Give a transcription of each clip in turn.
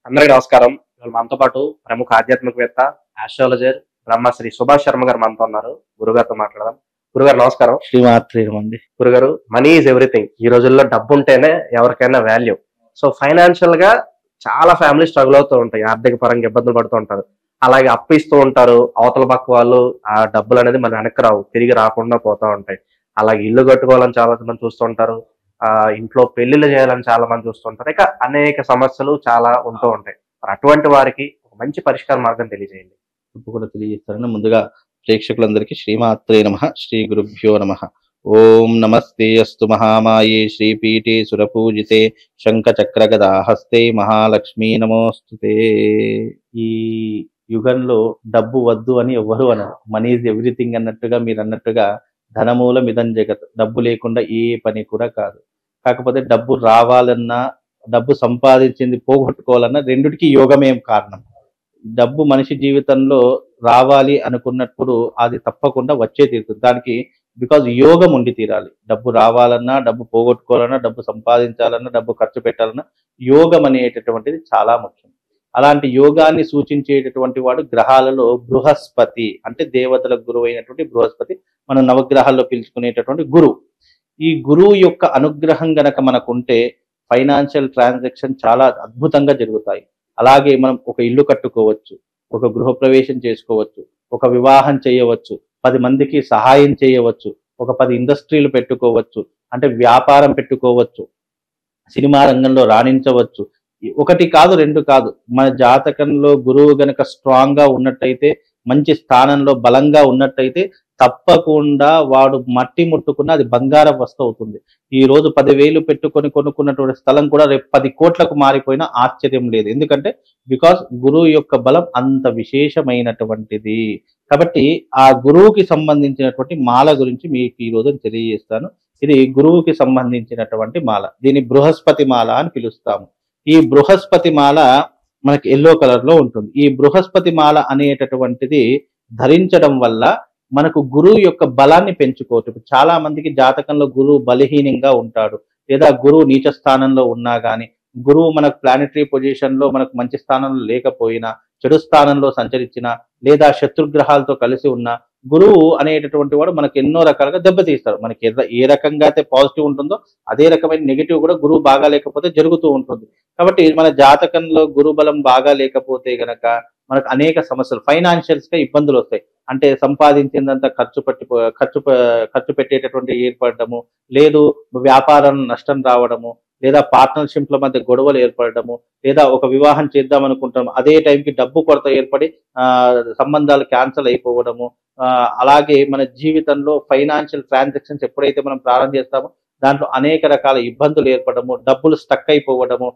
అందరికీ నమస్కారం. ఇవాళ మనతో పాటు ప్రముఖ ఆధ్యాత్మికవేత్త, ఆస్ట్రాలజర్ బ్రహ్మశ్రీ సుభాష్ శర్మ గారు మనతో ఉన్నారు. గురుగారితో మాట్లాడదాం. గురుగారు నమస్కారం. శ్రీమాత్రేయమండి. గురుగారు, మనీ ఈజ్ ఎవ్రీథింగ్. ఈ రోజుల్లో డబ్బు ఉంటేనే ఎవరికైనా వాల్యూ. సో ఫైనాన్షియల్ గా చాలా ఫ్యామిలీ స్ట్రగుల్ అవుతూ ఉంటాయి, ఆర్థిక పరంగా ఇబ్బందులు పడుతూ ఉంటారు. అలాగే అప్పు ఇస్తూ ఉంటారు. అవతల పక్క వాళ్ళు ఆ డబ్బులు అనేది మన వెనక్కి రావు, తిరిగి రాకుండా పోతూ ఉంటాయి. అలాగే ఇల్లు కట్టుకోవాలని చాలా మంది చూస్తూ ఉంటారు. ఇంట్లో పెళ్లిళ్ళు చేయాలని చాలా మంది చూస్తుంటారు. ఇక అనేక సమస్యలు చాలా ఉంటూ ఉంటాయి. మరి అటువంటి వారికి ఒక మంచి పరిష్కార మార్గం తెలియజేయండి. తప్పకుండా తెలియజేస్తారని ముందుగా ప్రేక్షకులందరికీ శ్రీమాత్రే నమః, శ్రీ గురుభ్యో నమః. ఓం నమస్తే అస్తు మహామాయే శ్రీపీఠే సురపూజితే శంఖచక్ర గదాహస్తే మహాలక్ష్మీ నమోస్తుతే. ఈ యుగంలో డబ్బు వద్దు అని ఎవ్వరు అనరు. మనీ ఈజ్ ఎవ్రీథింగ్ అన్నట్టుగా మీరు అన్నట్టుగా ధనమూలం ఇదం జగత్. డబ్బు లేకుండా ఏ పని కూడా కాదు. కాకపోతే డబ్బు రావాలన్నా, డబ్బు సంపాదించింది పోగొట్టుకోవాలన్నా రెండిటికి యోగమేం కారణం. డబ్బు మనిషి జీవితంలో రావాలి అనుకున్నప్పుడు అది తప్పకుండా వచ్చే తీరుతుంది. దానికి బికాజ్ యోగం ఉండి తీరాలి. డబ్బు రావాలన్నా, డబ్బు పోగొట్టుకోవాలన్నా, డబ్బు సంపాదించాలన్నా, డబ్బు ఖర్చు పెట్టాలన్నా యోగం అనేటటువంటిది చాలా ముఖ్యం. అలాంటి యోగాన్ని సూచించేటటువంటి వాడు గ్రహాలలో బృహస్పతి, అంటే దేవతలకు గురువు అయినటువంటి బృహస్పతి, మనం నవగ్రహాల్లో పిలుచుకునేటటువంటి గురువు. ఈ గురువు యొక్క అనుగ్రహం గనక మనకుంటే ఫైనాన్షియల్ ట్రాన్సాక్షన్ చాలా అద్భుతంగా జరుగుతాయి. అలాగే మనం ఒక ఇల్లు కట్టుకోవచ్చు, ఒక గృహప్రవేశం చేసుకోవచ్చు, ఒక వివాహం చేయవచ్చు, 10 మందికి సహాయం చేయవచ్చు, ఒక 10 ఇండస్ట్రీలు పెట్టుకోవచ్చు, అంటే వ్యాపారం పెట్టుకోవచ్చు, సినిమా రంగంలో రాణించవచ్చు. ఒకటి కాదు, 2 కాదు. మన జాతకంలో గురువు గనక స్ట్రాంగ్ గా ఉన్నట్టయితే, మంచి స్థానంలో బలంగా ఉన్నట్టయితే తప్పకుండా వాడు మట్టి ముట్టుకున్న అది బంగారం వస్తువు అవుతుంది. ఈ రోజు 10,000 పెట్టుకొని కొనుక్కున్నటువంటి స్థలం కూడా రేపు 10 కోట్లకు మారిపోయినా ఆశ్చర్యం లేదు. ఎందుకంటే బికాస్ గురువు యొక్క బలం అంత విశేషమైనటువంటిది. కాబట్టి ఆ గురువుకి సంబంధించినటువంటి మాల గురించి మీకు ఈ రోజు తెలియజేస్తాను. ఇది గురువుకి సంబంధించినటువంటి మాల. దీన్ని బృహస్పతి మాల అని పిలుస్తాము. ఈ బృహస్పతి మాల మనకి ఎల్లో కలర్ లో ఉంటుంది. ఈ బృహస్పతి మాల అనేటటువంటిది ధరించడం వల్ల మనకు గురువు యొక్క బలాన్ని పెంచుకోవచ్చు. చాలా మందికి జాతకంలో గురువు బలహీనంగా ఉంటాడు, లేదా గురువు నీచ స్థానంలో ఉన్నా గానీ, గురువు మనకు ప్లానెటరీ పొజిషన్ లో మనకు మంచి స్థానంలో లేకపోయినా, చెడు స్థానంలో సంచరించినా, లేదా శత్రుగ్రహాలతో కలిసి ఉన్నా, గురువు అనేటటువంటి వాడు మనకు ఎన్నో రకాలుగా దెబ్బతీస్తాడు. మనకి ఏ రకంగా అయితే పాజిటివ్ ఉంటుందో అదే రకమైన నెగిటివ్ కూడా గురువు బాగా లేకపోతే జరుగుతూ ఉంటుంది. కాబట్టి మన జాతకంలో గురు బలం బాగా లేకపోతే గనక మనకు అనేక సమస్యలు, ఫైనాన్షియల్స్ గా ఇబ్బందులు వస్తాయి. అంటే సంపాదించిందంతా ఖర్చు పెట్టేటటువంటి ఏర్పడము, లేదు వ్యాపారం నష్టం రావడము, లేదా పార్ట్నర్షిప్ల మధ్య గొడవలు ఏర్పడము, లేదా ఒక వివాహం చేద్దాం అనుకుంటాం అదే టైంకి డబ్బు కొరత ఏర్పడి సంబంధాలు క్యాన్సిల్ అయిపోవడము. అలాగే మన జీవితంలో ఫైనాన్షియల్ ట్రాన్సాక్షన్స్ ఎప్పుడైతే మనం ప్రారంభం చేస్తామో దాంట్లో అనేక రకాల ఇబ్బందులు ఏర్పడము, డబ్బులు స్టక్ అయిపోవడము,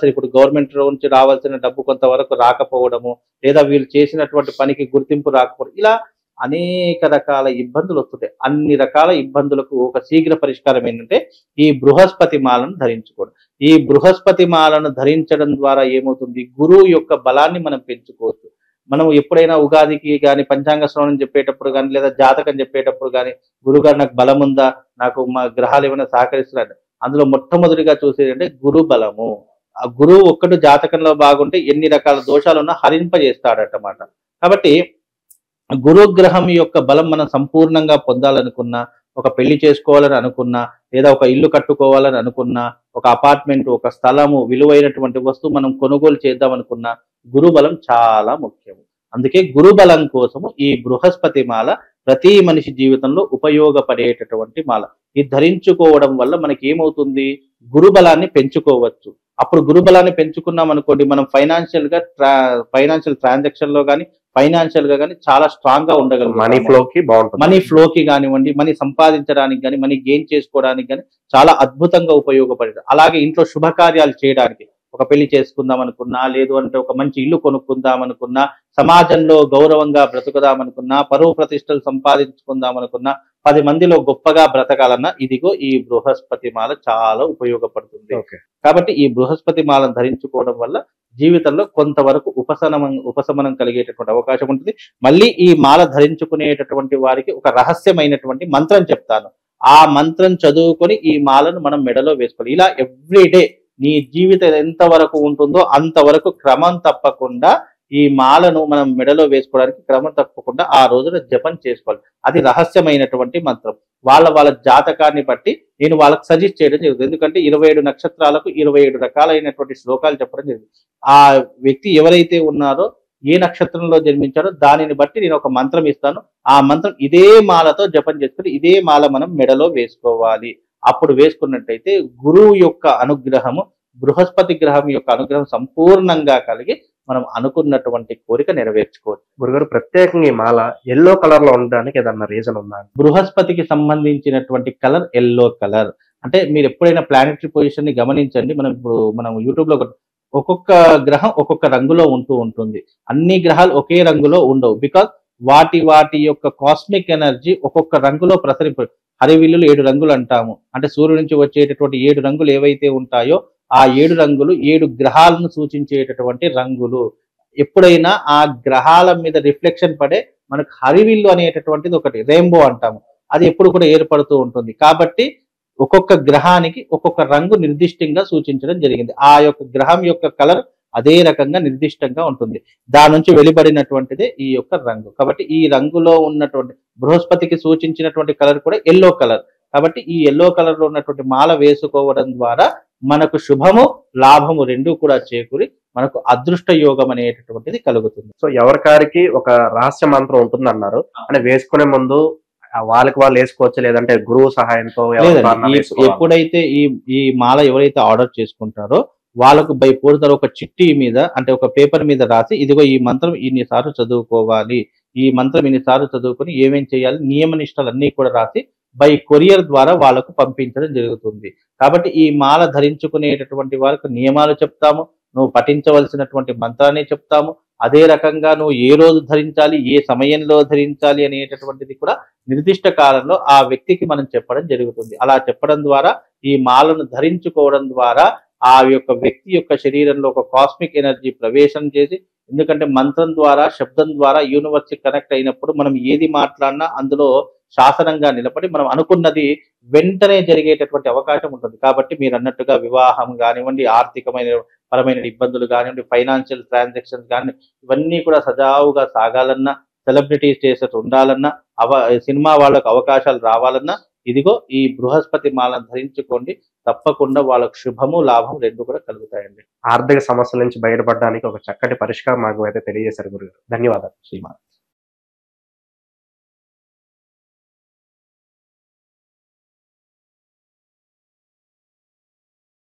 ఇప్పుడు గవర్నమెంట్ నుంచి రావాల్సిన డబ్బు కొంతవరకు రాకపోవడము, లేదా వీళ్ళు చేసినటువంటి పనికి గుర్తింపు రాకపోవడం, ఇలా అనేక రకాల ఇబ్బందులు వస్తుంటాయి. అన్ని రకాల ఇబ్బందులకు ఒక శీఘ్ర పరిష్కారం ఏంటంటే ఈ బృహస్పతి మాలను ధరించుకోవడం. ఈ బృహస్పతి మాలను ధరించడం ద్వారా ఏమవుతుంది, గురువు యొక్క బలాన్ని మనం పెంచుకోవచ్చు. మనం ఎప్పుడైనా ఉగాదికి కానీ, పంచాంగ శ్రవణం చెప్పేటప్పుడు కానీ, లేదా జాతకం చెప్పేటప్పుడు కానీ, గురుగారు నాకు బలం ఉందా, నాకు మా గ్రహాలు ఏమైనా సహకరిస్తున్నాడు, అందులో మొట్టమొదటిగా చూసేది అంటే గురు బలము. ఆ గురువు ఒక్కడు జాతకంలో బాగుంటే ఎన్ని రకాల దోషాలున్నా హరింపజేస్తాడటమాట. కాబట్టి గురుగ్రహం యొక్క బలం మనం సంపూర్ణంగా పొందాలనుకున్నా, ఒక పెళ్లి చేసుకోవాలని అనుకున్నా, లేదా ఒక ఇల్లు కట్టుకోవాలని అనుకున్నా, ఒక అపార్ట్మెంట్, ఒక స్థలము, విలువైనటువంటి వస్తువు మనం కొనుగోలు చేద్దాం అనుకున్నా, గురుబలం చాలా ముఖ్యము. అందుకే గురుబలం కోసము ఈ బృహస్పతి మాల ప్రతి మనిషి జీవితంలో ఉపయోగపడేటటువంటి మాల. ఇది ధరించుకోవడం వల్ల మనకి ఏమవుతుంది, గురుబలాన్ని పెంచుకోవచ్చు. అప్పుడు గురుబలాన్ని పెంచుకున్నాం అనుకోండి, మనం ఫైనాన్షియల్ ట్రాన్సాక్షన్ లో కానీ, ఫైనాన్షియల్ గా కానీ చాలా స్ట్రాంగ్ గా ఉండగలం. మనీ ఫ్లోకి కానివ్వండి, మనీ సంపాదించడానికి కానీ, మనీ గెయిన్ చేసుకోవడానికి కానీ చాలా అద్భుతంగా ఉపయోగపడేది. అలాగే ఇంట్లో శుభకార్యాలు చేయడానికి, ఒక పెళ్లి చేసుకుందాం అనుకున్నా, లేదు అంటే ఒక మంచి ఇల్లు కొనుక్కుందాం అనుకున్నా, సమాజంలో గౌరవంగా బ్రతుకుదామనుకున్నా, పరువు ప్రతిష్టలు సంపాదించుకుందాం అనుకున్నా, 10 మందిలో గొప్పగా బ్రతకాలన్నా ఇదిగో ఈ బృహస్పతి మాల చాలా ఉపయోగపడుతుంది. కాబట్టి ఈ బృహస్పతి మాలను ధరించుకోవడం వల్ల జీవితంలో కొంతవరకు ఉపశమనం కలిగేటటువంటి అవకాశం ఉంటుంది. మళ్ళీ ఈ మాల ధరించుకునేటటువంటి వారికి ఒక రహస్యమైనటువంటి మంత్రం చెప్తాను. ఆ మంత్రం చదువుకొని ఈ మాలను మనం మెడలో వేసుకోవాలి. ఇలా ఎవ్రీడే నీ జీవితం ఎంత వరకు ఉంటుందో అంతవరకు క్రమం తప్పకుండా ఈ మాలను మనం మెడలో వేసుకోవడానికి క్రమం తప్పకుండా ఆ రోజున జపం చేసుకోవాలి. అది రహస్యమైనటువంటి మంత్రం. వాళ్ళ జాతకాన్ని బట్టి నేను వాళ్ళకి సజెస్ట్ చేయడం జరుగుతుంది. ఎందుకంటే 27 నక్షత్రాలకు 27 రకాలైనటువంటి శ్లోకాలు చెప్పడం జరుగుతుంది. ఆ వ్యక్తి ఎవరైతే ఉన్నారో ఏ నక్షత్రంలో జన్మించారో దానిని బట్టి నేను ఒక మంత్రం ఇస్తాను. ఆ మంత్రం ఇదే మాలతో జపం చేసుకుని ఇదే మాల మనం మెడలో వేసుకోవాలి. అప్పుడు వేసుకున్నట్టయితే గురువు యొక్క అనుగ్రహము, బృహస్పతి గ్రహం యొక్క అనుగ్రహం సంపూర్ణంగా కలిగి మనం అనుకున్నటువంటి కోరిక నెరవేర్చుకోవచ్చు. గురుగారు, ప్రత్యేకంగా ఈ మాల ఎల్లో కలర్ లో ఉండడానికి ఏదన్నా రీజన్ ఉందా? బృహస్పతికి సంబంధించినటువంటి కలర్ ఎల్లో కలర్. అంటే మీరు ఎప్పుడైనా ప్లానెటరీ పొజిషన్ ని గమనించండి. మనం యూట్యూబ్ లో ఒక్కొక్క గ్రహం ఒక్కొక్క రంగులో ఉంటూ ఉంటుంది. అన్ని గ్రహాలు ఒకే రంగులో ఉండవు. బికాస్ వాటి యొక్క కాస్మిక్ ఎనర్జీ ఒక్కొక్క రంగులో ప్రసరింప. హరివిల్లులు 7 రంగులు అంటాము. అంటే సూర్యుడి నుంచి వచ్చేటటువంటి 7 రంగులు ఏవైతే ఉంటాయో ఆ 7 రంగులు 7 గ్రహాలను సూచించేటటువంటి రంగులు. ఎప్పుడైనా ఆ గ్రహాల మీద రిఫ్లెక్షన్ పడే మనకు హరివిల్లు అనేటటువంటిది ఒకటి రెయిన్బో అంటాము. అది ఎప్పుడు కూడా ఏర్పడుతూ ఉంటుంది. కాబట్టి ఒక్కొక్క గ్రహానికి ఒక్కొక్క రంగు నిర్దిష్టంగా సూచించడం జరిగింది. ఆ యొక్క గ్రహం యొక్క కలర్ అదే రకంగా నిర్దిష్టంగా ఉంటుంది. దాని నుంచి వెలువడినటువంటిదే ఈ యొక్క రంగు. కాబట్టి ఈ రంగులో ఉన్నటువంటి బృహస్పతికి సూచించినటువంటి కలర్ కూడా ఎల్లో కలర్. కాబట్టి ఈ ఎల్లో కలర్ లో ఉన్నటువంటి మాల వేసుకోవడం ద్వారా మనకు శుభము లాభము రెండూ కూడా చేకూరి మనకు అదృష్ట యోగం అనేటటువంటిది కలుగుతుంది. సో ఎవరికారికి ఒక రహస్య మంత్రం ఉంటుంది అన్నారు. అంటే వేసుకునే ముందు వాళ్ళకి వాళ్ళు వేసుకోవచ్చు, లేదంటే గురువు సహాయంతో ఎప్పుడైతే ఈ మాల ఎవరైతే ఆర్డర్ చేసుకుంటారో వాళ్ళకు బై పోర్టర్ ఒక చిట్టి మీద, అంటే ఒక పేపర్ మీద రాసి, ఇదిగో ఈ మంత్రం ఇన్నిసార్లు చదువుకోవాలి, ఈ మంత్రం ఇన్నిసార్లు చదువుకొని ఏమేం చేయాలి నియమ నిష్టలన్నీ కూడా రాసి బై కొరియర్ ద్వారా వాళ్ళకు పంపించడం జరుగుతుంది. కాబట్టి ఈ మాల ధరించుకునేటటువంటి వారికి నియమాలు చెప్తాము, నువ్వు పఠించవలసినటువంటి మంత్రాన్ని చెప్తాము. అదే రకంగా నువ్వు ఏ రోజు ధరించాలి, ఏ సమయంలో ధరించాలి అనేటటువంటిది కూడా నిర్దిష్ట కాలంలో ఆ వ్యక్తికి మనం చెప్పడం జరుగుతుంది. అలా చెప్పడం ద్వారా ఈ మాలను ధరించుకోవడం ద్వారా ఆ యొక్క వ్యక్తి యొక్క శరీరంలో ఒక కాస్మిక్ ఎనర్జీ ప్రవేశం చేసి, ఎందుకంటే మంత్రం ద్వారా శబ్దం ద్వారా యూనివర్స్ కనెక్ట్ అయినప్పుడు మనం ఏది మాట్లాడినా అందులో శాసనంగా నిలబడి మనం అనుకున్నది వెంటనే జరిగేటటువంటి అవకాశం ఉంటుంది. కాబట్టి మీరు అన్నట్టుగా వివాహం కానివ్వండి, ఆర్థికమైన పరమైన ఇబ్బందులు కానివ్వండి, ఫైనాన్షియల్ ట్రాన్సాక్షన్స్ కానీ ఇవన్నీ కూడా సజావుగా సాగాలన్నా, సెలబ్రిటీస్ చేసేట్టు ఉండాలన్నా, సినిమా వాళ్ళకు అవకాశాలు రావాలన్నా ఇదిగో ఈ బృహస్పతి మాలను ధరించుకోండి. తప్పకుండా వాళ్ళకు శుభము లాభం రెండు కూడా కలుగుతాయండి. ఆర్థిక సమస్యల నుంచి బయటపడడానికి ఒక చక్కటి పరిష్కారం మాకు అయితే తెలియజేశారు గురుగారు. ధన్యవాదాలు. శ్రీమాన్.